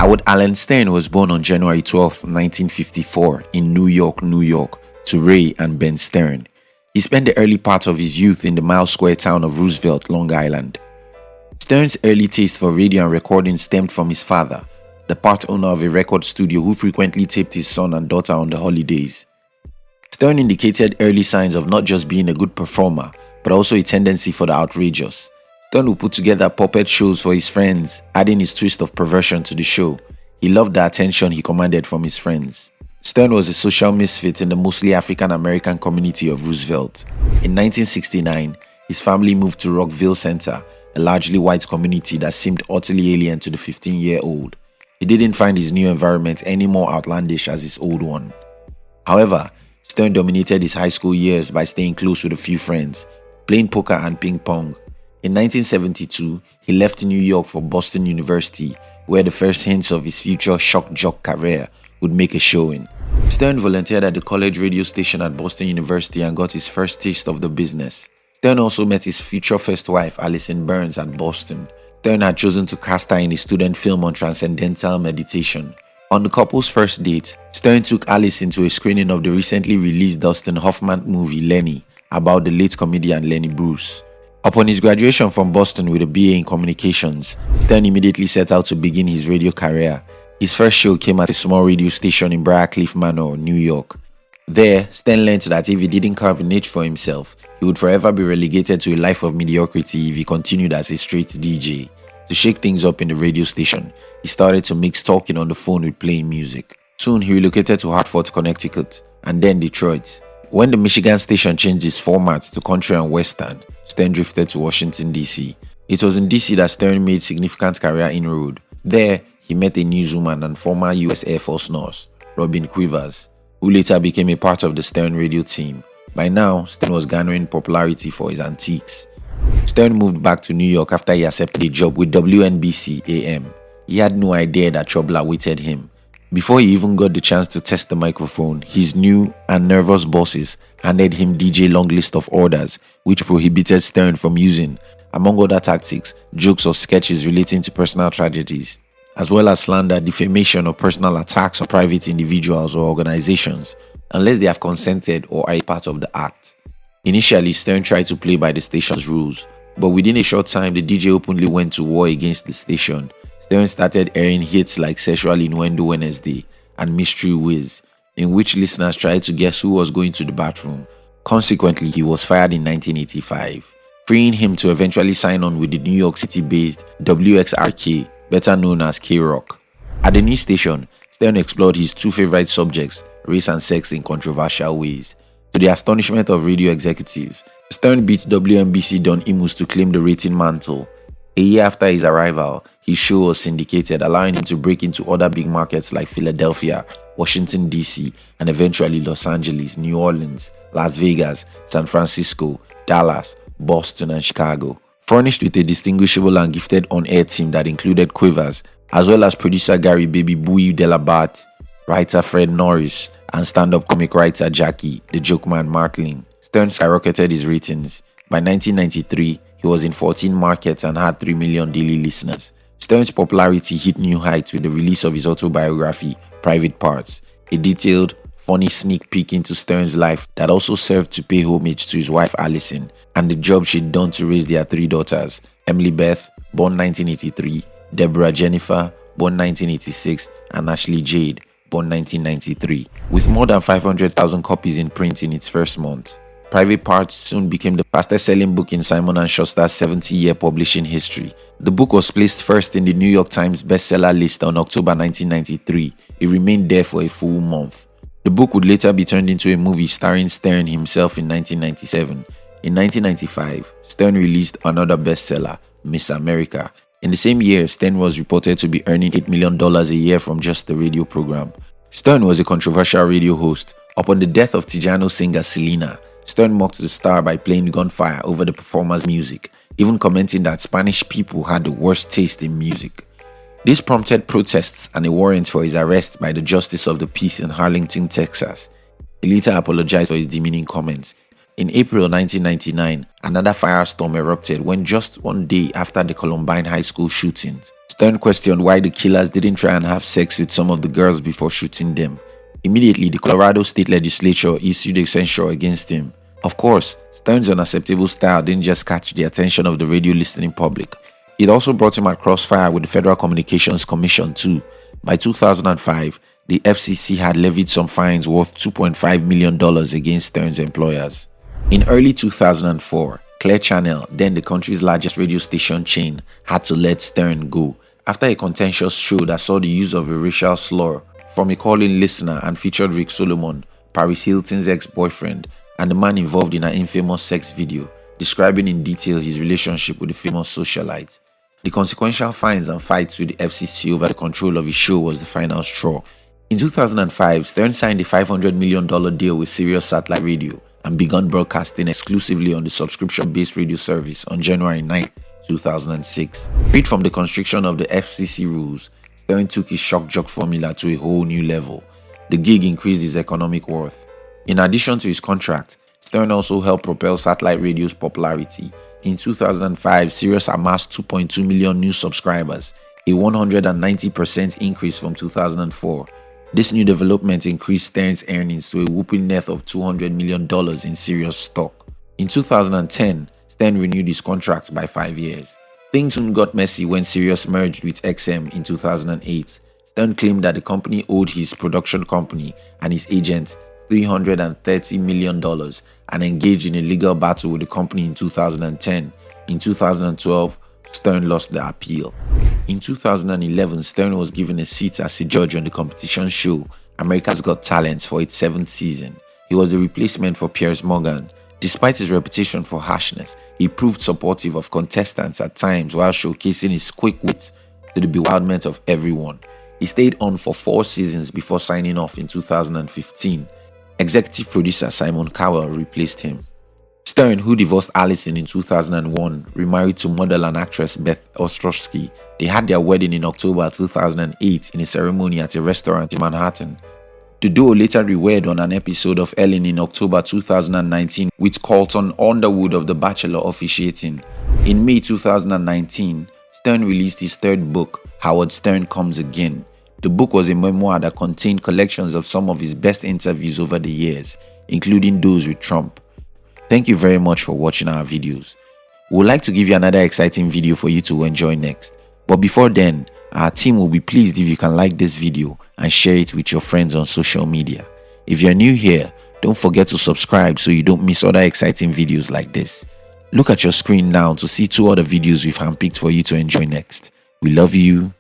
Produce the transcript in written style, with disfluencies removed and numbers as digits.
Howard Allen Stern was born on January 12, 1954 in New York, New York, to Ray and Ben Stern. He spent the early part of his youth in the mile-square town of Roosevelt, Long Island. Stern's early taste for radio and recording stemmed from his father, the part owner of a record studio who frequently taped his son and daughter on the holidays. Stern indicated early signs of not just being a good performer, but also a tendency for the outrageous. Stern would put together puppet shows for his friends, adding his twist of perversion to the show. He loved the attention he commanded from his friends. Stern was a social misfit in the mostly African-American community of Roosevelt. In 1969, his family moved to Rockville Center, a largely white community that seemed utterly alien to the 15-year-old. He didn't find his new environment any more outlandish as his old one. However, Stern dominated his high school years by staying close with a few friends, playing poker and ping pong. In 1972, he left New York for Boston University, where the first hints of his future shock jock career would make a showing. Stern volunteered at the college radio station at Boston University and got his first taste of the business. Stern also met his future first wife, Allison Burns, at Boston. Stern had chosen to cast her in a student film on transcendental meditation. On the couple's first date, Stern took Allison to a screening of the recently released Dustin Hoffman movie Lenny, about the late comedian Lenny Bruce. Upon his graduation from Boston with a BA in communications, Stern immediately set out to begin his radio career. His first show came at a small radio station in Briarcliff Manor, New York. There, Stern learned that if he didn't carve a niche for himself, he would forever be relegated to a life of mediocrity if he continued as a straight DJ. To shake things up in the radio station, he started to mix talking on the phone with playing music. Soon, he relocated to Hartford, Connecticut, and then Detroit. When the Michigan station changed its format to country and western, Stern drifted to Washington, D.C. It was in D.C. that Stern made significant career inroad. There, he met a newswoman and former U.S. Air Force nurse, Robin Quivers, who later became a part of the Stern radio team. By now, Stern was garnering popularity for his antiques. Stern moved back to New York after he accepted a job with WNBC AM. He had no idea that trouble awaited him. Before he even got the chance to test the microphone, his new and nervous bosses handed him DJ long list of orders, which prohibited Stern from using, among other tactics, jokes or sketches relating to personal tragedies, as well as slander, defamation, or personal attacks on private individuals or organizations, unless they have consented or are a part of the act. Initially, Stern tried to play by the station's rules, but within a short time, the DJ openly went to war against the station. Stern started airing hits like Sexual Innuendo Wednesday and Mystery Whiz, in which listeners tried to guess who was going to the bathroom. Consequently, he was fired in 1985, freeing him to eventually sign on with the New York City-based WXRK, better known as K-Rock. At the new station, Stern explored his two favorite subjects, race and sex, in controversial ways. To the astonishment of radio executives, Stern beat WNBC Don Imus to claim the rating mantle. A year after his arrival, his show was syndicated, allowing him to break into other big markets like Philadelphia, Washington, D.C., and eventually Los Angeles, New Orleans, Las Vegas, San Francisco, Dallas, Boston, and Chicago. Furnished with a distinguishable and gifted on-air team that included Quivers, as well as producer Gary Baby Bouie Delabat, writer Fred Norris, and stand-up comic writer Jackie, the joke man Martling, Stern skyrocketed his ratings. By 1993, he was in 14 markets and had 3 million daily listeners. Stern's popularity hit new heights with the release of his autobiography, Private Parts, a detailed, funny sneak peek into Stern's life that also served to pay homage to his wife Allison and the job she'd done to raise their 3 daughters, Emily Beth, born 1983, Deborah Jennifer, born 1986, and Ashley Jade, born 1993. With more than 500,000 copies in print in its first month, Private Parts soon became the fastest-selling book in Simon & Schuster's 70-year publishing history. The book was placed first in the New York Times bestseller list on October 1993. It remained there for a full month. The book would later be turned into a movie starring Stern himself in 1997. In 1995, Stern released another bestseller, Miss America. In the same year, Stern was reported to be earning $8 million a year from just the radio program. Stern was a controversial radio host. Upon the death of Tejano singer Selena, Stern mocked the star by playing Gunfire over the performer's music, even commenting that Spanish people had the worst taste in music. This prompted protests and a warrant for his arrest by the Justice of the Peace in Harlingen, Texas. He later apologized for his demeaning comments. In April 1999, another firestorm erupted when just one day after the Columbine High School shootings, Stern questioned why the killers didn't try and have sex with some of the girls before shooting them. Immediately, the Colorado State Legislature issued a censure against him. Of course, Stern's unacceptable style didn't just catch the attention of the radio listening public. It also brought him at crossfire with the Federal Communications Commission too. By 2005, the FCC had levied some fines worth $2.5 million against Stern's employers. In early 2004, Clear Channel, then the country's largest radio station chain, had to let Stern go after a contentious show that saw the use of a racial slur from a call-in listener and featured Rick Solomon, Paris Hilton's ex-boyfriend, and the man involved in an infamous sex video, describing in detail his relationship with the famous socialite. The consequential fines and fights with the FCC over the control of his show was the final straw. In 2005, Stern signed a $500 million deal with Sirius Satellite Radio and began broadcasting exclusively on the subscription-based radio service on January 9, 2006. Freed from the constriction of the FCC rules, Stern took his shock jock formula to a whole new level. The gig increased his economic worth. In addition to his contract, Stern also helped propel satellite radio's popularity. In 2005, Sirius amassed 2.2 million new subscribers, a 190% increase from 2004. This new development increased Stern's earnings to a whopping net of $200 million in Sirius stock. In 2010, Stern renewed his contract by 5 years. Things soon got messy when Sirius merged with XM in 2008. Stern claimed that the company owed his production company and his agent $330 million and engaged in a legal battle with the company in 2010. In 2012, Stern lost the appeal. In 2011, Stern was given a seat as a judge on the competition show America's Got Talent for its 7th season. He was the replacement for Piers Morgan. Despite his reputation for harshness, he proved supportive of contestants at times while showcasing his quick wit to the bewilderment of everyone. He stayed on for 4 seasons before signing off in 2015. Executive producer Simon Cowell replaced him. Stern, who divorced Allison in 2001, remarried to model and actress Beth Ostrowski. They had their wedding in October 2008 in a ceremony at a restaurant in Manhattan. The duo later rewed on an episode of Ellen in October 2019 with Colton Underwood of The Bachelor officiating. In May 2019, Stern released his 3rd book, Howard Stern Comes Again. The book was a memoir that contained collections of some of his best interviews over the years, including those with Trump. Thank you very much for watching our videos. We would like to give you another exciting video for you to enjoy next. But before then, our team will be pleased if you can like this video and share it with your friends on social media. If you're new here, don't forget to subscribe so you don't miss other exciting videos like this. Look at your screen now to see 2 other videos we've handpicked for you to enjoy next. We love you.